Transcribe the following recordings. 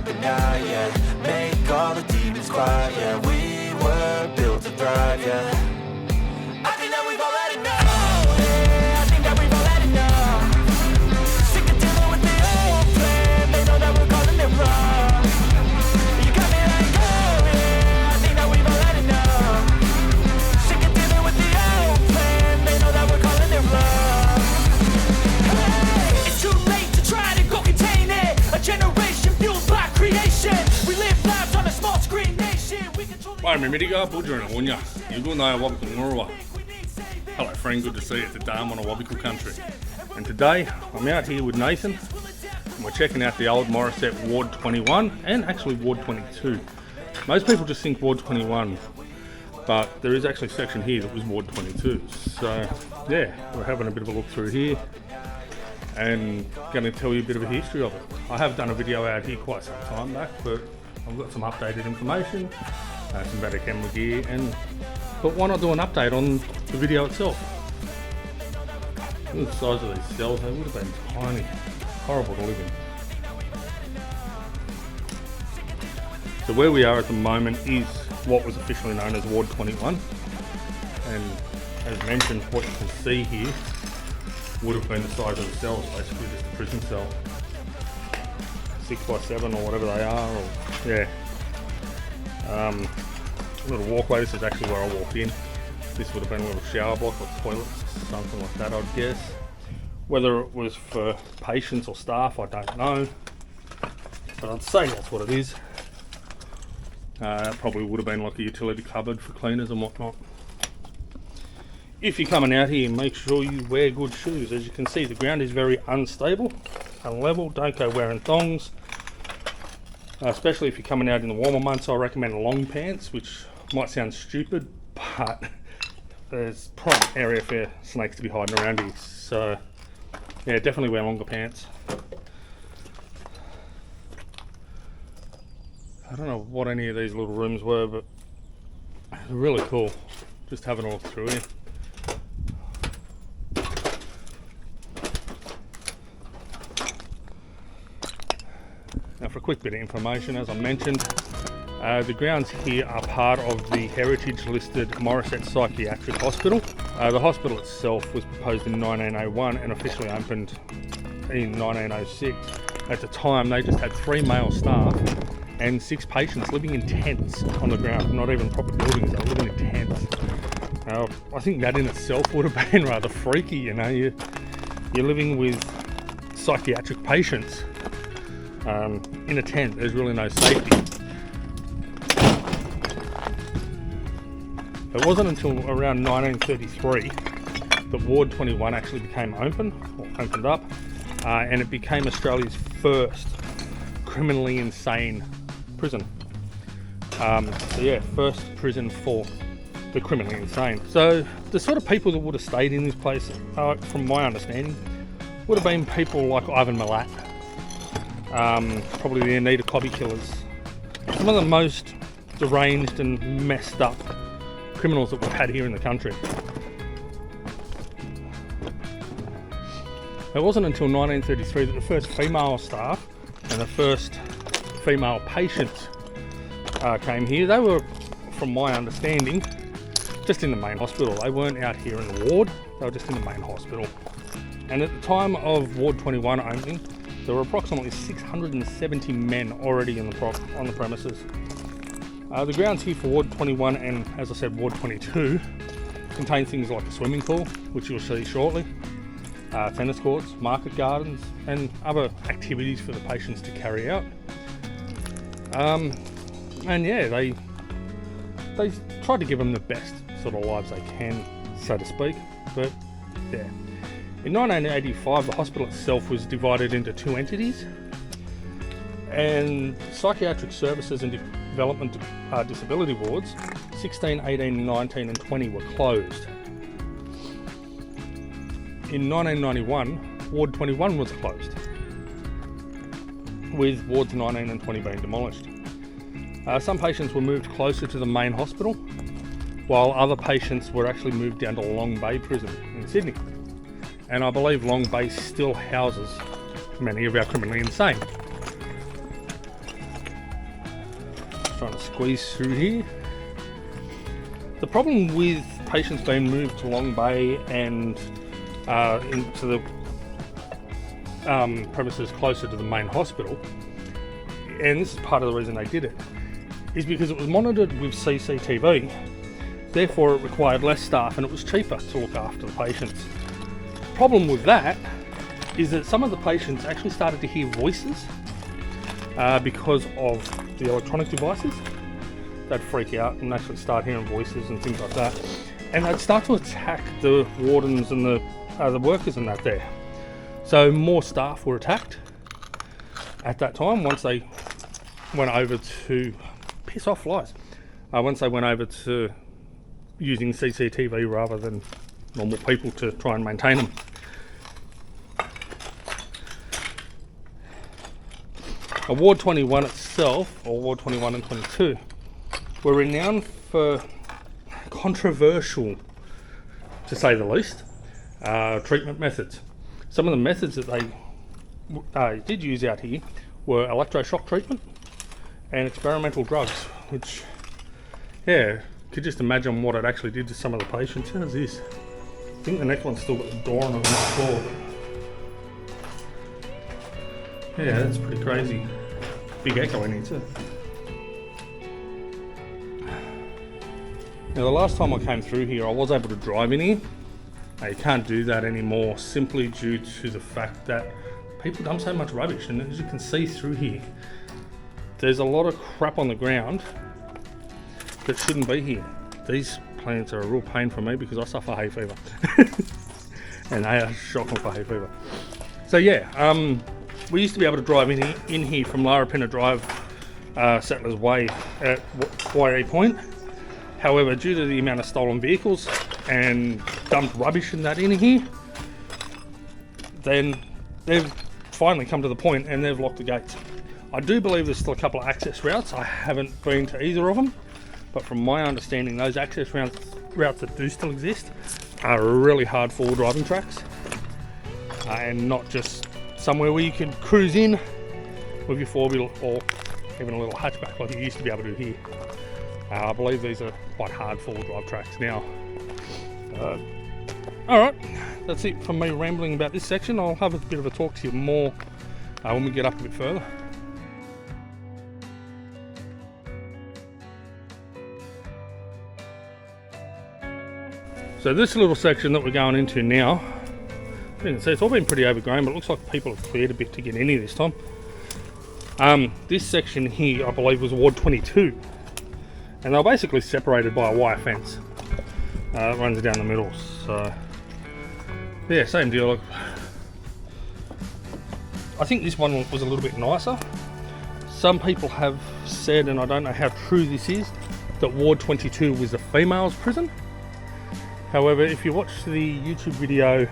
at night, yeah. Make all the demons quiet, yeah. We were built to thrive, yeah. I think that we've all had enough, yeah. I think that we've all had enough. Sick of dealing with the old plan. They know that we're calling it wrong. You got me like, oh yeah. I think that we've all had enough. Sick of dealing with the old plan. They know that we're calling it wrong. Hey, it's too late to try to go contain it. A generation fueled by creation. We live lives on a small screen nation. We control the... Hello friend, good to see you today. I'm on Awabakal country. And today I'm out here with Nathan and we're checking out the old Morisset Ward 21 and actually Ward 22. Most people just think Ward 21, but there is actually a section here that was Ward 22. So yeah, we're having a bit of a look through here and going to tell you a bit of a history of it. I have done a video out here quite some time back, but I've got some updated information, some better camera gear, but why not do an update on the video itself? Look at the size of these cells, they would have been tiny, horrible to live in. So where we are at the moment is what was officially known as Ward 21, and as mentioned, what you can see here would have been the size of the cells, basically just a prison cell. 6x7 or whatever they are, or yeah. Little walkway, this is actually where I walked in. This would have been a little shower block or toilets, something like that I'd guess. Whether it was for patients or staff, I don't know. But I'd say that's what it is. It probably would have been like a utility cupboard for cleaners and whatnot. If you're coming out here, make sure you wear good shoes. As you can see, the ground is very unstable and level. Don't go wearing thongs. Especially if you're coming out in the warmer months, I recommend long pants, which might sound stupid, but there's prime area for snakes to be hiding around here. So yeah, definitely wear longer pants. I don't know what any of these little rooms were, but they're really cool. Just having a look through here. Now for a quick bit of information, as I mentioned, the grounds here are part of the heritage listed Morisset Psychiatric Hospital. The hospital itself was proposed in 1901 and officially opened in 1906. At the time they just had 3 male staff and 6 patients living in tents on the ground, not even proper buildings, they were living in tents. I think that in itself would have been rather freaky, you know, you're living with psychiatric patients in a tent. There's really no safety. It wasn't until around 1933 that Ward 21 actually became opened up, and it became Australia's first criminally insane prison. So yeah, first prison for the criminally insane. So the sort of people that would have stayed in this place, from my understanding, would have been people like Ivan Milat, probably the Anita Cobby killers, some of the most deranged and messed up criminals that we've had here in the country. It wasn't until 1933 that the first female staff and the first female patients came here. They were, from my understanding, just in the main hospital. They weren't out here in the ward, they were just in the main hospital. And at the time of Ward 21 opening, there were approximately 670 men already on the premises. The grounds here for Ward 21 and, as I said, Ward 22 contain things like a swimming pool, which you'll see shortly, tennis courts, market gardens, and other activities for the patients to carry out. And yeah, they tried to give them the best sort of lives they can, so to speak. But yeah, in 1985, the hospital itself was divided into 2 entities, and psychiatric services and development disability wards 16, 18, 19 and 20 were closed. In 1991, Ward 21 was closed, with Wards 19 and 20 being demolished. Some patients were moved closer to the main hospital, while other patients were actually moved down to Long Bay Prison in Sydney. And I believe Long Bay still houses many of our criminally insane. Just trying to squeeze through here. The problem with patients being moved to Long Bay and into the premises closer to the main hospital, and this is part of the reason they did it, is because it was monitored with CCTV. Therefore, it required less staff and it was cheaper to look after the patients. The problem with that is that some of the patients actually started to hear voices because of the electronic devices. They'd freak out and actually start hearing voices and things like that. And they'd start to attack the wardens and the workers and that there. So more staff were attacked at that time once they went over to piss off flies. Once they went over to using CCTV rather than normal people to try and maintain them. Ward 21 itself, or Ward 21 and 22, were renowned for controversial, to say the least, treatment methods. Some of the methods that they did use out here were electroshock treatment and experimental drugs, which, yeah, could just imagine what it actually did to some of the patients. How's this? I think the next one's still got the door on it on the floor. Yeah, that's pretty crazy. Big echo in here too. Now, the last time I came through here, I was able to drive in here. You can't do that anymore simply due to the fact that people dump so much rubbish, and as you can see through here, there's a lot of crap on the ground that shouldn't be here. These plants are a real pain for me because I suffer hay fever. And they are shocking for hay fever. So yeah, we used to be able to drive in here from Larapinna Drive, Settlers Way at YA Point. However, due to the amount of stolen vehicles and dumped rubbish and that in here, then they've finally come to the point and they've locked the gates. I do believe there's still a couple of access routes. I haven't been to either of them, but from my understanding, those access routes that do still exist are really hard four-wheel driving tracks, and not just somewhere where you can cruise in with your four-wheel or even a little hatchback like you used to be able to do here. I believe these are quite hard four-wheel drive tracks now. Alright, that's it from me rambling about this section. I'll have a bit of a talk to you more when we get up a bit further. So this little section that we're going into now, you can see it's all been pretty overgrown, but it looks like people have cleared a bit to get in here this time. This section here, I believe, was Ward 22, and they're basically separated by a wire fence that runs down the middle. So yeah, same deal. I think this one was a little bit nicer. Some people have said, and I don't know how true this is, that Ward 22 was a female's prison. However, if you watch the YouTube video,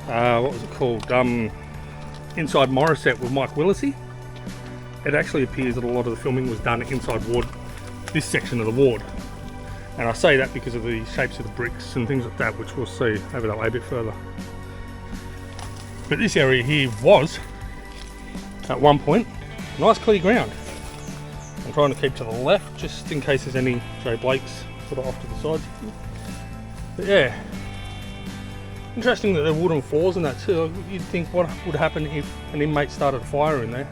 what was it called? Inside Morisset with Mike Willisey, it actually appears that a lot of the filming was done inside Ward, this section of the ward. And I say that because of the shapes of the bricks and things like that, which we'll see over that way a bit further. But this area here was, at one point, nice clear ground. I'm trying to keep to the left just in case there's any J Blakes sort of off to the sides. But yeah, interesting that there are wooden floors and that too. You'd think what would happen if an inmate started a fire in there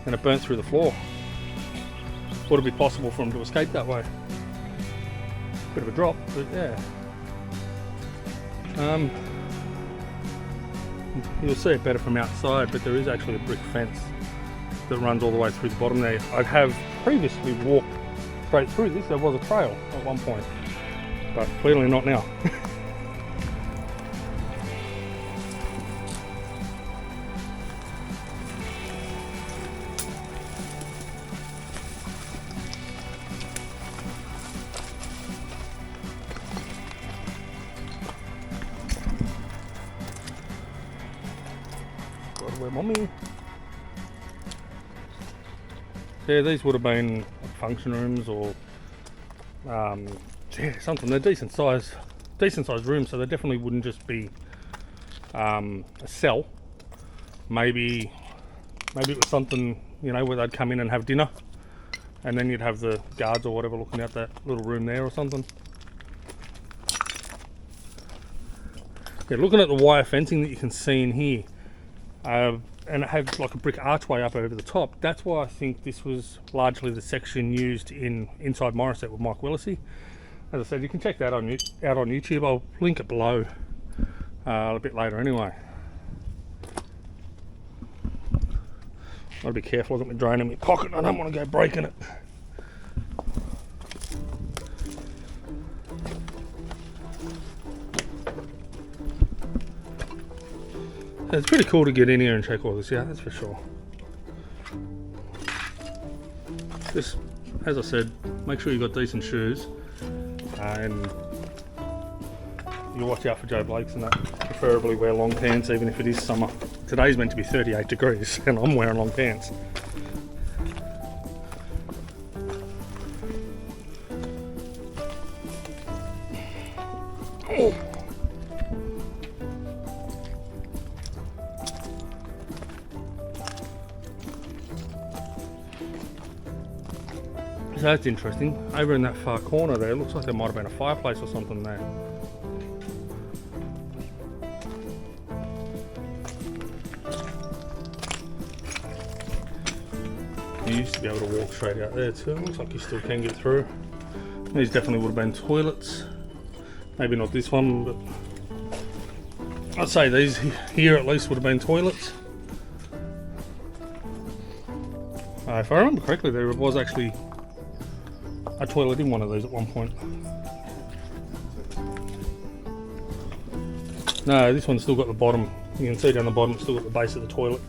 and it burnt through the floor. Would it be possible for him to escape that way? Bit of a drop, but yeah. You'll see it better from outside, but there is actually a brick fence that runs all the way through the bottom there. I have previously walked straight through this. There was a trail at one point, but clearly not now. Mommy. Yeah, these would have been function rooms or yeah, something. They're decent sized rooms, so they definitely wouldn't just be a cell. Maybe it was something, you know, where they'd come in and have dinner and then you'd have the guards or whatever looking out that little room there or something. Yeah, looking at the wire fencing that you can see in here, and it had like a brick archway up over the top. That's why I think this was largely the section used in Inside Morisset with Mike Willisey. As I said, you can check that out on YouTube. I'll link it below a bit later anyway. Gotta be careful, I've got my drone in my pocket and I don't want to go breaking it. So it's pretty cool to get in here and check all this out, that's for sure. Just, as I said, make sure you've got decent shoes and you watch out for Joe Blakes and that. Preferably wear long pants even if it is summer. Today's meant to be 38 degrees and I'm wearing long pants. Oh. So that's interesting. Over in that far corner there, it looks like there might have been a fireplace or something there. You used to be able to walk straight out there too. Looks like you still can get through. These definitely would have been toilets. Maybe not this one, but I'd say these here at least would have been toilets. If I remember correctly, there was actually a toilet in one of these at one point. No, this one's still got the bottom. You can see down the bottom, it's still got the base of the toilet.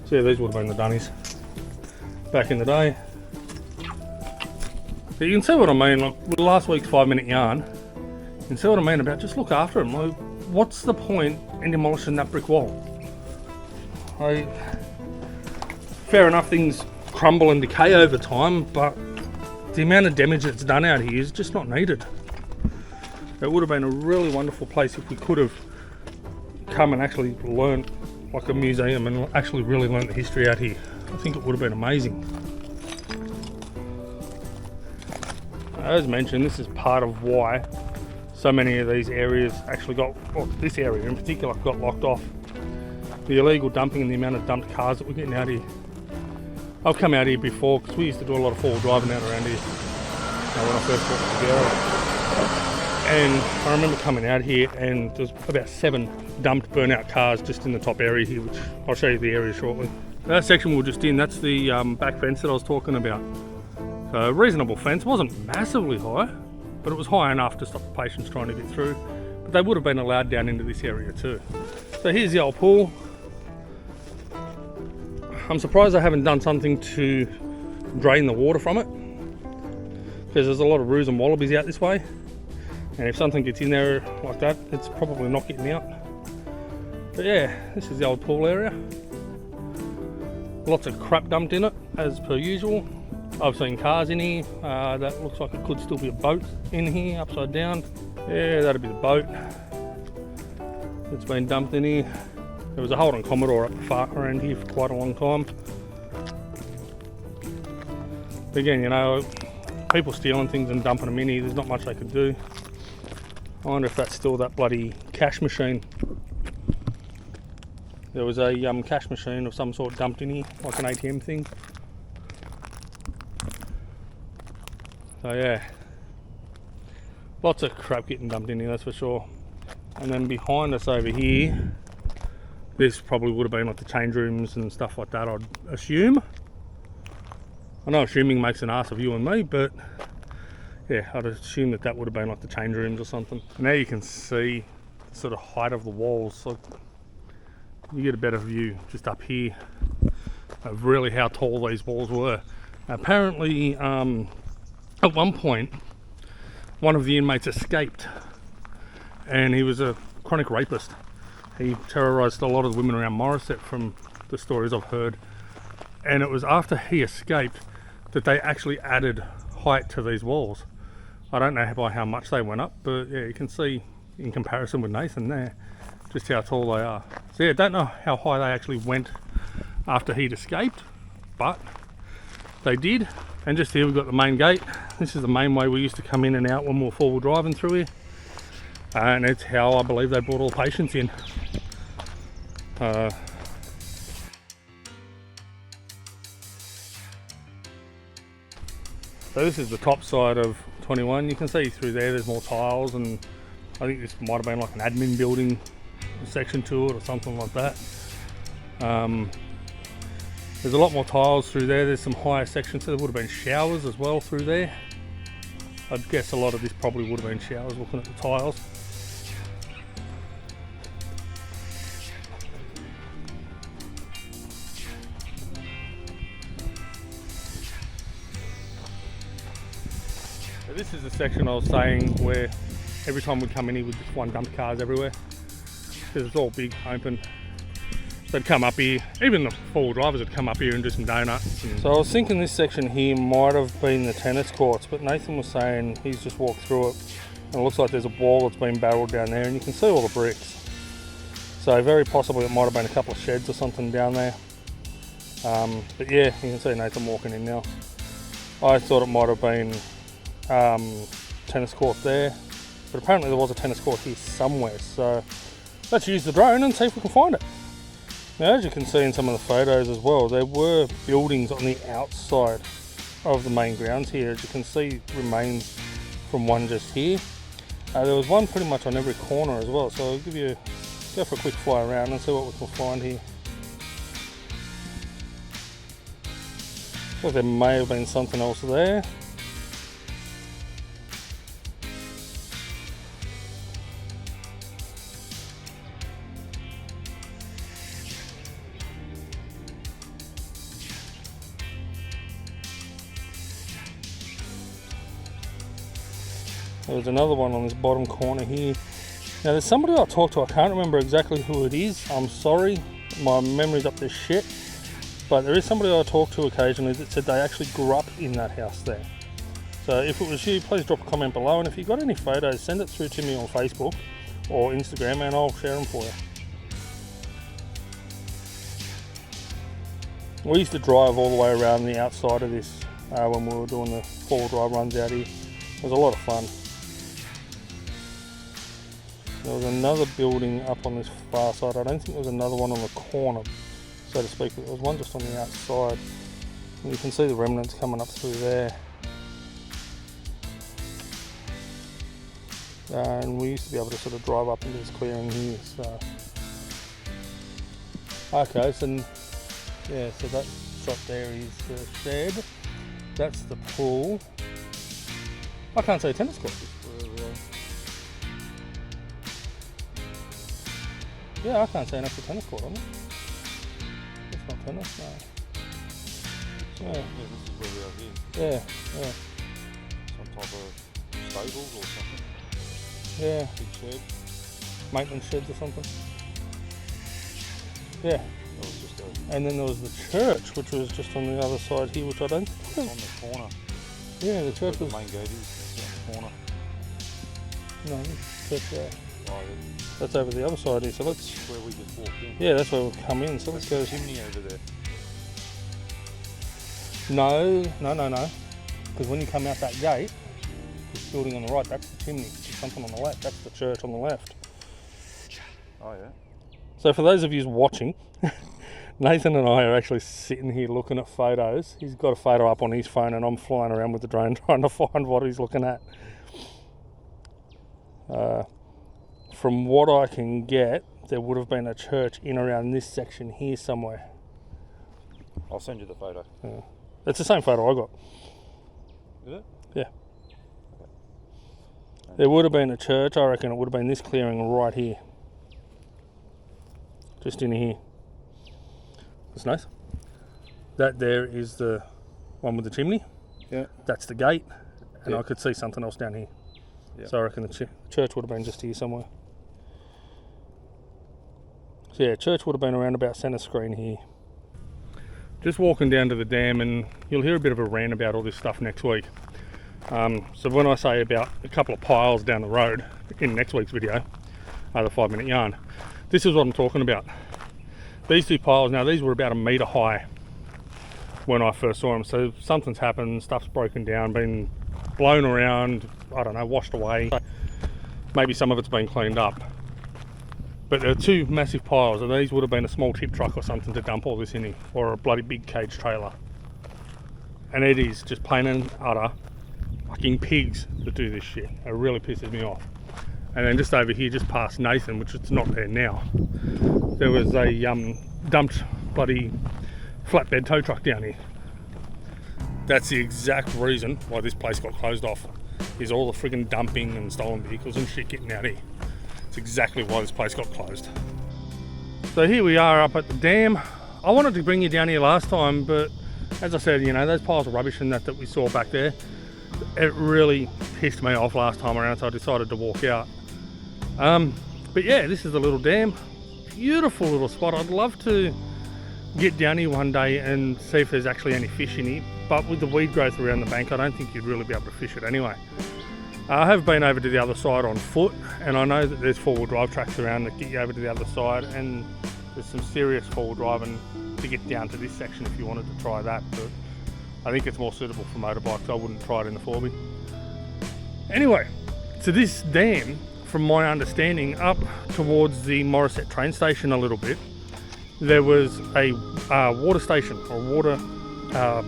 So yeah, these would have been the dunnies back in the day. But you can see what I mean, like with last week's 5-minute yarn, you can see what I mean about just look after them. Like, what's the point in demolishing that brick wall? Like, fair enough, things crumble and decay over time, but the amount of damage that's done out here is just not needed. It would have been a really wonderful place if we could have come and actually learnt like a museum and actually really learnt the history out here. I think it would have been amazing. As mentioned, this is part of why so many of these areas actually got, well, this area in particular got locked off. The illegal dumping and the amount of dumped cars that we're getting out here. I've come out here before because we used to do a lot of four-wheel driving out around here when I first got to the area. And I remember coming out here and there's about 7 dumped burnout cars just in the top area here, which I'll show you the area shortly. That section we were just in, that's the back fence that I was talking about. So a reasonable fence, wasn't massively high, but it was high enough to stop the patients trying to get through. But they would have been allowed down into this area too. So here's the old pool. I'm surprised I haven't done something to drain the water from it, because there's a lot of roos and wallabies out this way. And if something gets in there like that, it's probably not getting out. But yeah, this is the old pool area. Lots of crap dumped in it, as per usual. I've seen cars in here. That looks like it could still be a boat in here, upside down. Yeah, that'd be the boat. It's been dumped in here. There was a Holden Commodore up the far around here for quite a long time. But again, you know, people stealing things and dumping them in here, there's not much they could do. I wonder if that's still that bloody cash machine. There was a cash machine of some sort dumped in here, like an ATM thing. So yeah, lots of crap getting dumped in here, that's for sure. And then behind us over here, this probably would have been like the change rooms and stuff like that, I'd assume. I know assuming makes an ass of you and me, but yeah, I'd assume that that would have been like the change rooms or something. Now you can see the sort of height of the walls. So you get a better view just up here of really how tall these walls were. Apparently, at one point, one of the inmates escaped, and he was a chronic rapist. He terrorised a lot of the women around Morisset from the stories I've heard. And it was after he escaped that they actually added height to these walls. I don't know by how much they went up, but yeah, you can see in comparison with Nathan there, just how tall they are. So yeah, don't know how high they actually went after he'd escaped, but they did. And just here we've got the main gate. This is the main way we used to come in and out when we were four-wheel driving through here. And it's how I believe they brought all the patients in. So this is the top side of 21. You can see through there's more tiles, and I think this might have been like an admin building section to it or something like that. There's a lot more tiles through there. There's some higher sections, so there would have been showers as well through there. I'd guess a lot of this probably would have been showers looking at the tiles. So this is the section I was saying where every time we'd come in here we'd just find dumped cars everywhere. Because it's all big, open. They'd come up here, even the four-wheel drivers would come up here and do some donuts. So I was thinking this section here might have been the tennis courts, but Nathan was saying he's just walked through it and it looks like there's a wall that's been barreled down there and you can see all the bricks. So very possibly it might have been a couple of sheds or something down there. But yeah, you can see Nathan walking in now. I thought it might have been tennis court there, but apparently there was a tennis court here somewhere. So let's use the drone and see if we can find it. Now, as you can see in some of the photos as well, there were buildings on the outside of the main grounds here. As you can see, remains from one just here. There was one pretty much on every corner as well, so I'll go for a quick fly around and see what we can find here. Well, there may have been something else there. There's another one on this bottom corner here. Now there's somebody I talked to, I can't remember exactly who it is. I'm sorry, my memory's up to shit. But there is somebody I talk to occasionally that said they actually grew up in that house there. So if it was you, please drop a comment below, and if you've got any photos, send it through to me on Facebook or Instagram and I'll share them for you. We used to drive all the way around the outside of this when we were doing the four-wheel drive runs out here. It was a lot of fun. There was another building up on this far side. I don't think there was another one on the corner, so to speak, but there was one just on the outside. And you can see the remnants coming up through there. And we used to be able to sort of drive up into this clearing here. So, okay, so yeah, so that shot there is the shed. That's the pool. I can't say tennis court. Yeah, I can't say an actual tennis court on it. It's not tennis, no. Yeah, this is where we are here. Yeah, yeah. Some type of stables or something. Yeah. Big shed. Maintenance sheds or something. Yeah. That was just and then there was the church, which was just on the other side here, which I don't think was on the corner. Yeah, the church was... the main gate is on the corner. No, the church there. Oh, yeah. That's over the other side here, so let's... That's where we just walked in. Yeah, that's where we've come in, so let's go... chimney over there. No. Because when you come out that gate, this building on the right, that's the chimney. There's something on the left, that's the church on the left. Oh, yeah. So for those of you watching, Nathan and I are actually sitting here looking at photos. He's got a photo up on his phone and I'm flying around with the drone trying to find what he's looking at. From what I can get, there would have been a church in around this section here somewhere. I'll send you the photo. Yeah. It's the same photo I got. Is it? Yeah. Okay. There would have been a church. I reckon it would have been this clearing right here. Just in here. That's nice. That there is the one with the chimney. Yeah. That's the gate. And I could see something else down here. Yeah. So I reckon the church would have been just here somewhere. So yeah, church would have been around about centre screen here. Just walking down to the dam, and you'll hear a bit of a rant about all this stuff next week. So when I say about a couple of piles down the road in next week's video, the 5-minute yarn, this is what I'm talking about. These two piles, now these were about 1 metre high when I first saw them. So something's happened, stuff's broken down, been blown around, I don't know, washed away. Maybe some of it's been cleaned up. But there are two massive piles, and these would have been a small tip truck or something to dump all this in here, or a bloody big cage trailer. And it is just plain and utter fucking pigs that do this shit. It really pisses me off. And then just over here, just past Nathan, which it's not there now, there was a dumped bloody flatbed tow truck down here. That's the exact reason why this place got closed off, is all the friggin' dumping and stolen vehicles and shit getting out here. It's exactly why this place got closed. So here we are up at the dam. I wanted to bring you down here last time, but as I said, you know, those piles of rubbish and that we saw back there, it really pissed me off last time around, so I decided to walk out. But yeah, this is the little dam. Beautiful little spot. I'd love to get down here one day and see if there's actually any fish in here, but with the weed growth around the bank, I don't think you'd really be able to fish it anyway. I have been over to the other side on foot, and I know that there's four-wheel drive tracks around that get you over to the other side, and there's some serious four-wheel driving to get down to this section if you wanted to try that, but I think it's more suitable for motorbikes. I wouldn't try it in the 4B. Anyway, so this dam, from my understanding, up towards the Morisset train station a little bit, there was a water station, or water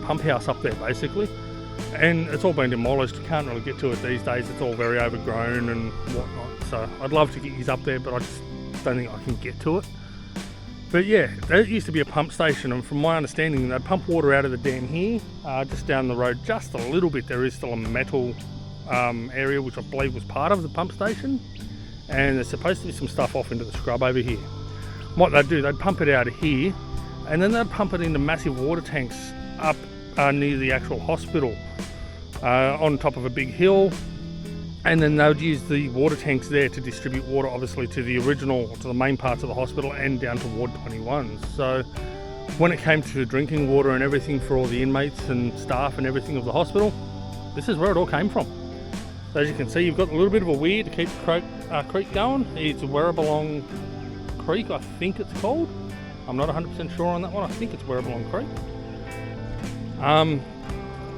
pump house up there basically, and it's all been demolished. You can't really get to it these days. It's all very overgrown and whatnot, so I'd love to get you up there, but I just don't think I can get to it. But yeah, there used to be a pump station, and from my understanding, they pump water out of the dam here, just down the road just a little bit. There is still a metal area which I believe was part of the pump station, and there's supposed to be some stuff off into the scrub over here. What they'd do, they'd pump it out of here, and then they'd pump it into massive water tanks up near the actual hospital, on top of a big hill, and then they would use the water tanks there to distribute water, obviously, to the main parts of the hospital and down to Ward 21. So when it came to drinking water and everything for all the inmates and staff and everything of the hospital, this is where it all came from. So as you can see, you've got a little bit of a weir to keep the creek going. It's Awabakal Creek, I think it's called. I'm not 100% sure on that one. I think it's Awabakal Creek.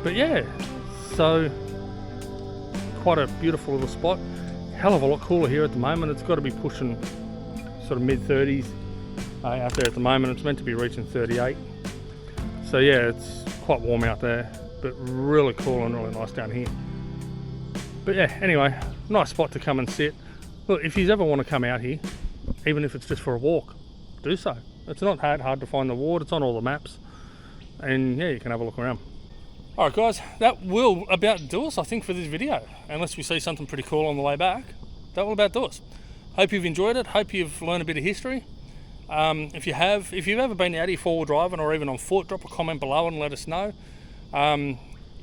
But yeah, so quite a beautiful little spot. Hell of a lot cooler here at the moment. It's got to be pushing sort of mid-30s out there at the moment. It's meant to be reaching 38. So yeah, it's quite warm out there, but really cool and really nice down here. But yeah, anyway, nice spot to come and sit. Look, if you ever want to come out here, even if it's just for a walk, do so. It's not hard to find the ward. It's on all the maps, and yeah, you can have a look around. Alright guys, that will about do us, I think, for this video. Unless we see something pretty cool on the way back, that will about do us. Hope you've enjoyed it. Hope you've learned a bit of history. If you've ever been out here four-wheel driving or even on foot, drop a comment below and let us know.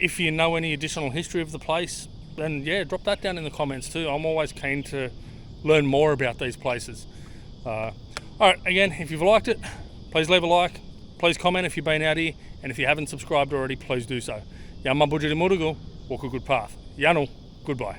If you know any additional history of the place, then yeah, drop that down in the comments too. I'm always keen to learn more about these places. Alright, again, if you've liked it, please leave a like. Please comment if you've been out here, and if you haven't subscribed already, please do so. Yama Bujiri Murugu, walk a good path. Yano, goodbye.